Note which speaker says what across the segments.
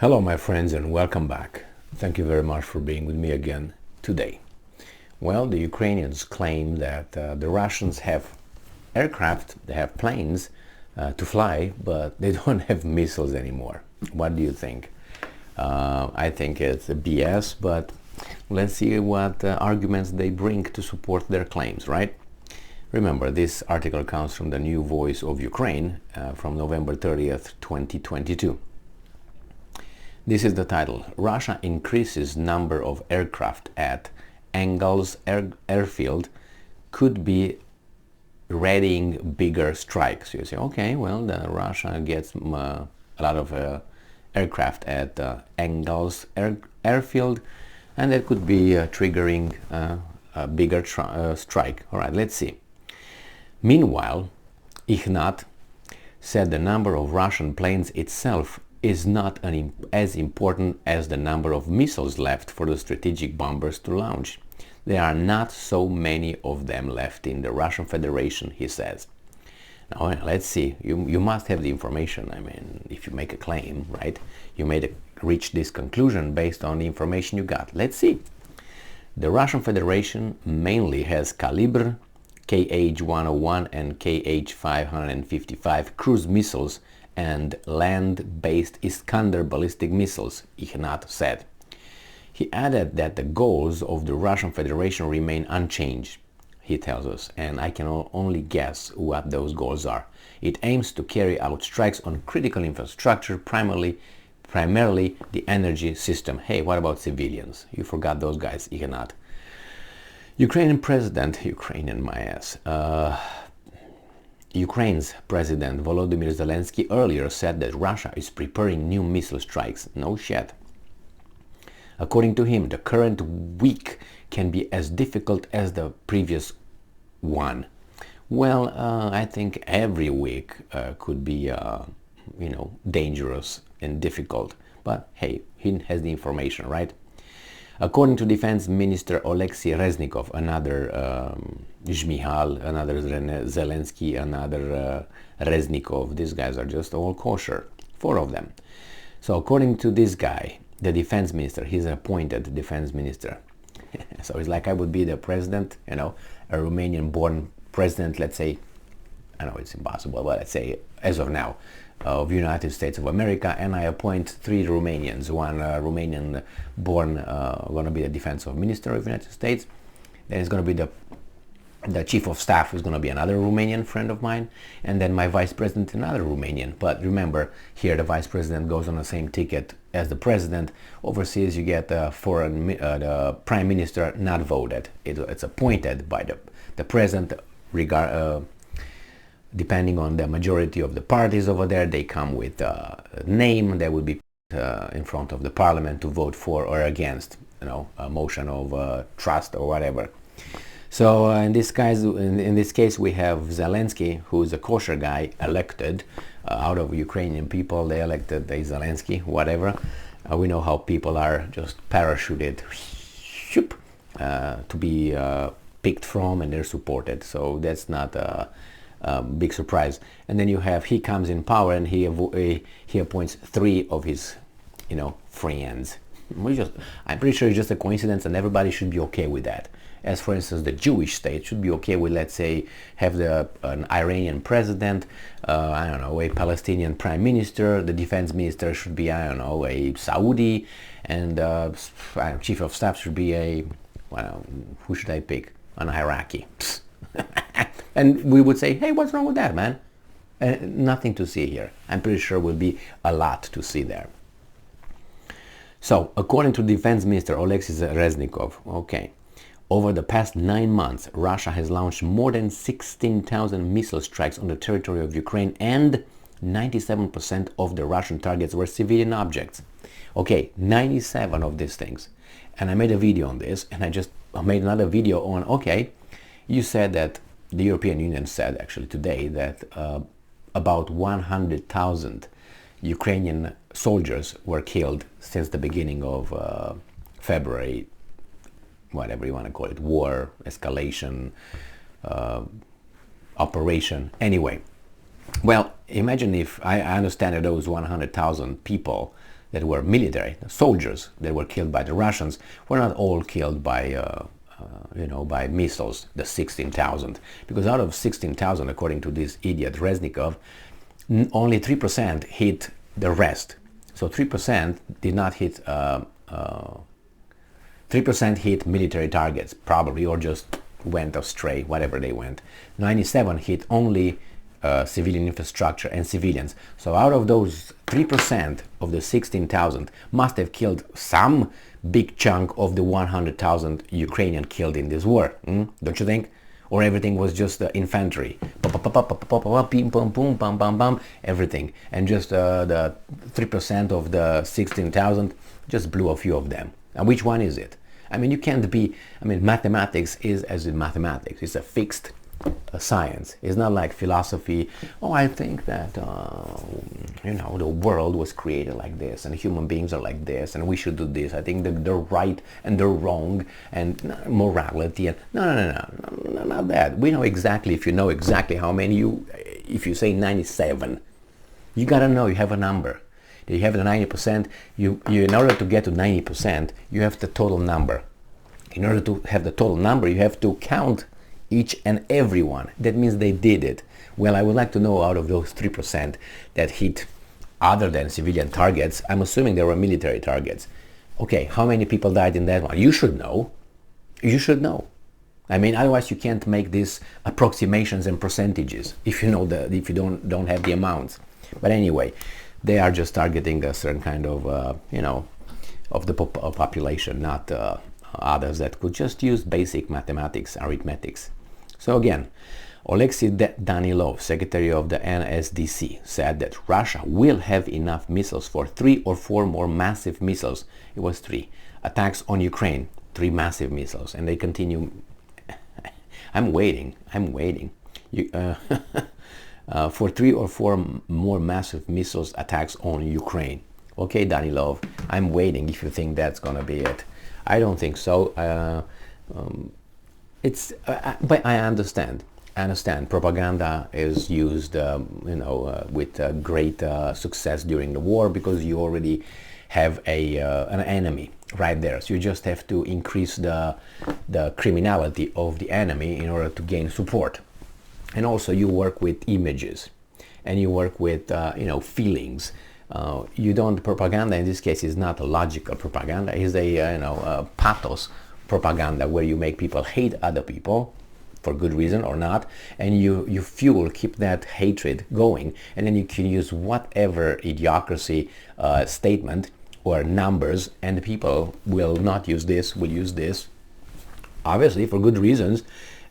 Speaker 1: Hello my friends and welcome back. Thank you very much for being with me again today. Well, the Ukrainians claim that the Russians have aircraft, they have planes to fly, but they don't have missiles anymore. What do you think? I think it's a BS, but let's see what arguments they bring to support their claims, right? Remember, this article comes from the New Voice of Ukraine from November 30th, 2022. This is the title. Russia increases number of aircraft at Engels airfield, could be readying bigger strikes. You say, okay, well, Russia gets a lot of aircraft at Engels airfield, and that could be triggering a bigger strike. All right, let's see. Meanwhile, Ignat said the number of Russian planes itself is not as important as the number of missiles left for the strategic bombers to launch. There are not so many of them left in the Russian Federation, he says. Now, let's see. You must have the information. I mean, if you make a claim, right, you may reach this conclusion based on the information you got. Let's see. The Russian Federation mainly has Kalibr, KH-101 and KH-555 cruise missiles and land-based Iskander ballistic missiles, Ignat said. He added that the goals of the Russian Federation remain unchanged, he tells us, and I can only guess what those goals are. It aims to carry out strikes on critical infrastructure, primarily the energy system. Hey, what about civilians? You forgot those guys, Ignat. Ukrainian Ukraine's President Volodymyr Zelensky earlier said that Russia is preparing new missile strikes. No shit. According to him, the current week can be as difficult as the previous one. Well, I think every week could be, dangerous and difficult. But hey, he has the information, right? According to Defense Minister Oleksiy Reznikov, another Zhmihal, another Zelensky, another Reznikov, these guys are just all kosher, 4 of them. So according to this guy, the defense minister, he's an appointed defense minister. So it's like I would be the president, a Romanian-born president, let's say, I know it's impossible, but let's say as of now, of United States of America, and I appoint 3 Romanians, one Romanian born going to be the defense minister of the United States, then it's going to be the chief of staff is going to be another Romanian friend of mine, and then my vice president another Romanian. But remember, here the vice president goes on the same ticket as the president. Overseas you get the prime minister not voted. It's appointed by the president, depending on the majority of the parties over there. They come with a name that would be in front of the parliament to vote for or against, a motion of trust or whatever. So in this case we have Zelensky, who is a kosher guy, elected out of Ukrainian people. They elected Zelensky, whatever. We know how people are just parachuted to be picked from, and they're supported. So that's not big surprise. And then he comes in power and he appoints 3 of his friends. I'm pretty sure it's just a coincidence, and everybody should be okay with that. As for instance, the Jewish state should be okay with, let's say, have an Iranian president, a Palestinian prime minister. The defense minister should be, a Saudi, and chief of staff should be who should I pick? An Iraqi. And we would say, hey, what's wrong with that, man? Nothing to see here. I'm pretty sure will be a lot to see there. So, according to Defense Minister Oleksiy Reznikov, okay, over the past 9 months, Russia has launched more than 16,000 missile strikes on the territory of Ukraine, and 97% of the Russian targets were civilian objects. Okay, 97 of these things. And I made a video on this, and I just made another video on, okay, you said that the European Union said actually today that about 100,000 Ukrainian soldiers were killed since the beginning of February, whatever you want to call it, war, escalation, operation. Anyway, well, imagine if I understand that those 100,000 people that were military, soldiers that were killed by the Russians, were not all killed by by missiles, the 16,000. Because out of 16,000, according to this idiot Reznikov, only 3% hit the rest. So 3% did not hit 3% hit military targets, probably, or just went astray, whatever they went. 97 hit only civilian infrastructure and civilians. So out of those 3% of the 16,000 must have killed some big chunk of the 100,000 Ukrainian killed in this war. Don't you think? Or everything was just infantry, pim pum pum pam pam pam, everything, and just the 3% of the 16,000 just blew a few of them. And which one is it? I mean, you can't be. I mean, mathematics is as in mathematics. It's a fixed science. It's not like philosophy. Oh, I think that the world was created like this, and human beings are like this, and we should do this. I think that they're right and they're wrong, and morality. And no, not that. We know exactly. If you know exactly how many if you say 97, you gotta know you have a number. You have the 90%. You in order to get to 90%, you have the total number. In order to have the total number, you have to count each and every one. That means they did it. Well, I would like to know, out of those 3% that hit other than civilian targets, I'm assuming there were military targets. Okay, how many people died in that one? You should know. You should know. I mean, otherwise you can't make these approximations and percentages if you know if you don't have the amounts. But anyway, they are just targeting a certain kind of of the population, not others that could just use basic mathematics, arithmetics. So again, Alexei Danilov, secretary of the NSDC, said that Russia will have enough missiles for 3 or 4 more massive missiles. It was 3 attacks on Ukraine, 3 massive missiles, and they continue. I'm waiting. For 3 or 4 more massive missiles attacks on Ukraine. Okay, Danilov, I'm waiting if you think that's gonna be it. I don't think so. But I understand. Propaganda is used, with great success during the war, because you already have an enemy right there. So you just have to increase the criminality of the enemy in order to gain support. And also you work with images, and you work with feelings. You don't. Propaganda in this case is not a logical propaganda. It's a pathos propaganda, where you make people hate other people for good reason or not, and you keep that hatred going, and then you can use whatever idiocracy statement or numbers, and the people will not use this, will use this, obviously for good reasons,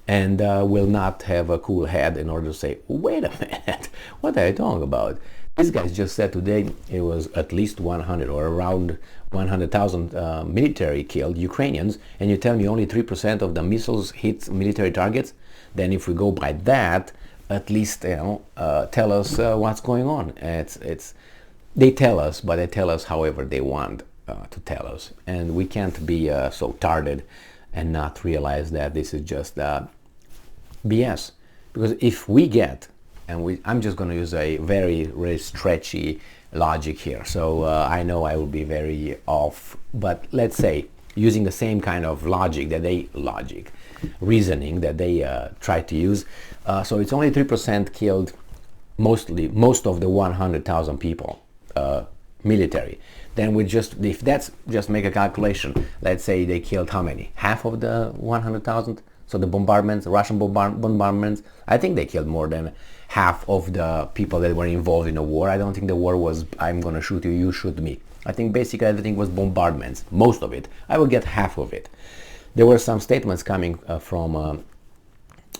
Speaker 1: and will not have a cool head in order to say, wait a minute, what are you talking about? These guys just said today it was at least 100 or around 100,000 military killed Ukrainians, and you tell me only 3% of the missiles hit military targets? Then if we go by that, at least tell us what's going on. They tell us, but they tell us however they want to tell us, and we can't be so tarded and not realize that this is just BS. Because if we get, I'm just going to use a very, very stretchy logic here, so I know I will be very off, but let's say using the same kind of logic that reasoning that they try to use, so it's only 3% killed, most of the 100,000 people, military. Then if that's just make a calculation, let's say they killed how many? Half of the 100,000? So the bombardments, Russian bombardments, I think they killed more than half of the people that were involved in the war. I don't think the war was, I'm gonna shoot you, you shoot me. I think basically everything was bombardments, most of it. I will get half of it. There were some statements coming from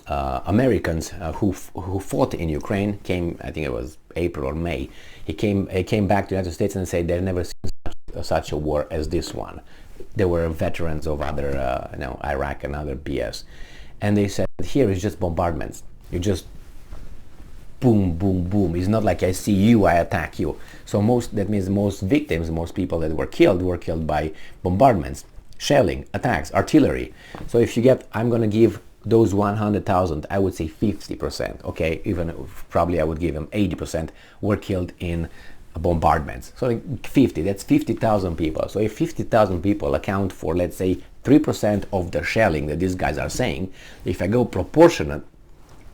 Speaker 1: Americans who fought in Ukraine, I think it was April or May. He came back to the United States and said they've never seen such a war as this one. There were veterans of other, Iraq and other BS, and they said here is just bombardments. You just boom, boom, boom. It's not like I see you, I attack you. So that means most victims, most people that were killed by bombardments, shelling, attacks, artillery. So if you get, I'm gonna give those 100,000, I would say 50%. Okay, even probably I would give them 80% were killed in bombardments. So like 50, that's 50,000 people. So if 50,000 people account for, let's say, 3% of the shelling that these guys are saying, if I go proportionate,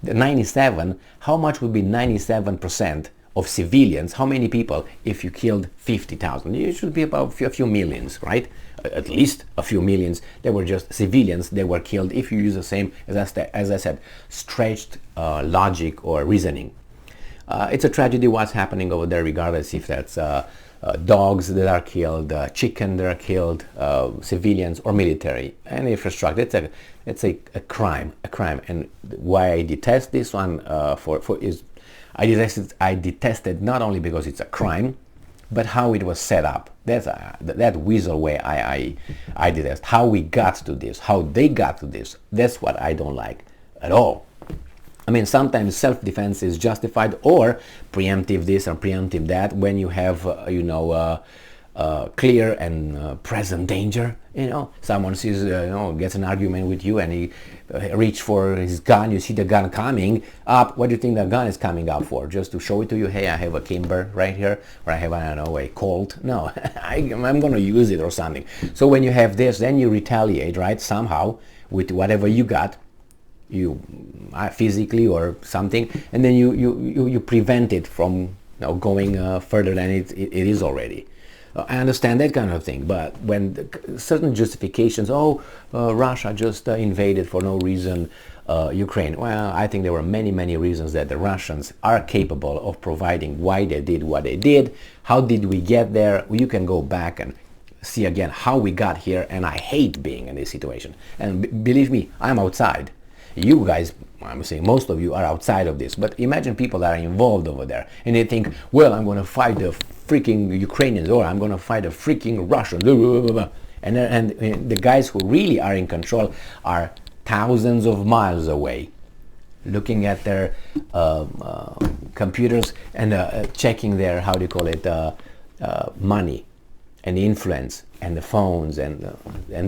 Speaker 1: the 97, how much would be 97% of civilians? How many people if you killed 50,000? It should be about a few millions, right? At least a few millions. They were just civilians. They were killed if you use the same, as I said, stretched logic or reasoning. It's a tragedy what's happening over there, regardless if that's dogs that are killed, chicken that are killed, civilians or military and infrastructure. It's a crime, And why I detest this one is I detest it not only because it's a crime, but how it was set up. That's that weasel way I detest. How we got to this, how they got to this. That's what I don't like at all. I mean, sometimes self-defense is justified, or preemptive this or preemptive that, when you have, clear and present danger. Someone sees, gets an argument with you, and he reach for his gun. You see the gun coming up. What do you think the gun is coming up for? Just to show it to you? Hey, I have a Kimber right here, or I have, I don't know, a Colt. No, I'm going to use it or something. So when you have this, then you retaliate, right? Somehow with whatever you got. You physically or something, and then you prevent it from going further than it is already. I understand that kind of thing, but when certain justifications, Russia just invaded for no reason Ukraine. Well, I think there were many reasons that the Russians are capable of providing why they did what they did. How did we get there? You can go back and see again how we got here, and I hate being in this situation. And believe me, I'm outside. You guys, I'm saying most of you are outside of this, but imagine people that are involved over there and they think, well, I'm going to fight the freaking Ukrainians, or I'm going to fight the freaking Russians, blah, blah, blah, blah. And the guys who really are in control are thousands of miles away, looking at their computers and checking their, how do you call it, money and the influence and the phones, and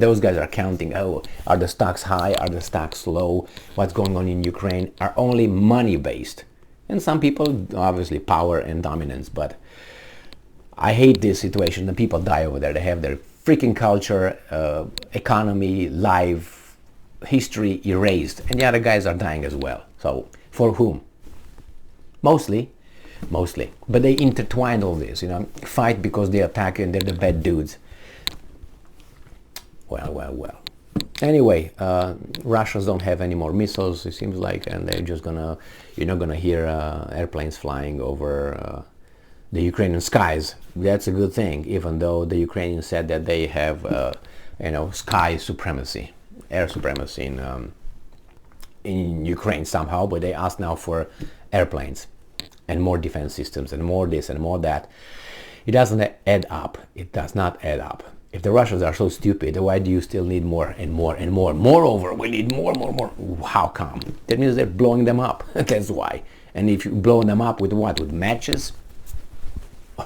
Speaker 1: those guys are counting, are the stocks high, are the stocks low, what's going on in Ukraine, are only money based. And some people, obviously, power and dominance, but I hate this situation. The people die over there. They have their freaking culture, economy, life, history erased, and the other guys are dying as well. So for whom? Mostly, but they intertwine all this, fight because they attack and they're the bad dudes. Well. Anyway, Russians don't have any more missiles, it seems like, and they're just you're not gonna hear airplanes flying over the Ukrainian skies. That's a good thing, even though the Ukrainians said that they have, sky supremacy, air supremacy in Ukraine somehow, but they ask now for airplanes and more defense systems and more this and more that. It doesn't add up. It does not add up. If the Russians are so stupid, why do you still need more and more and more? Moreover, we need more. How come? That means they're blowing them up. That's why. And if you blow them up with what? With matches?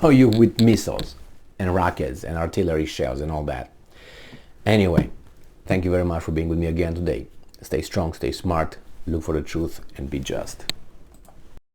Speaker 1: Or you with missiles and rockets and artillery shells and all that? Anyway, thank you very much for being with me again today. Stay strong, stay smart, look for the truth, and be just.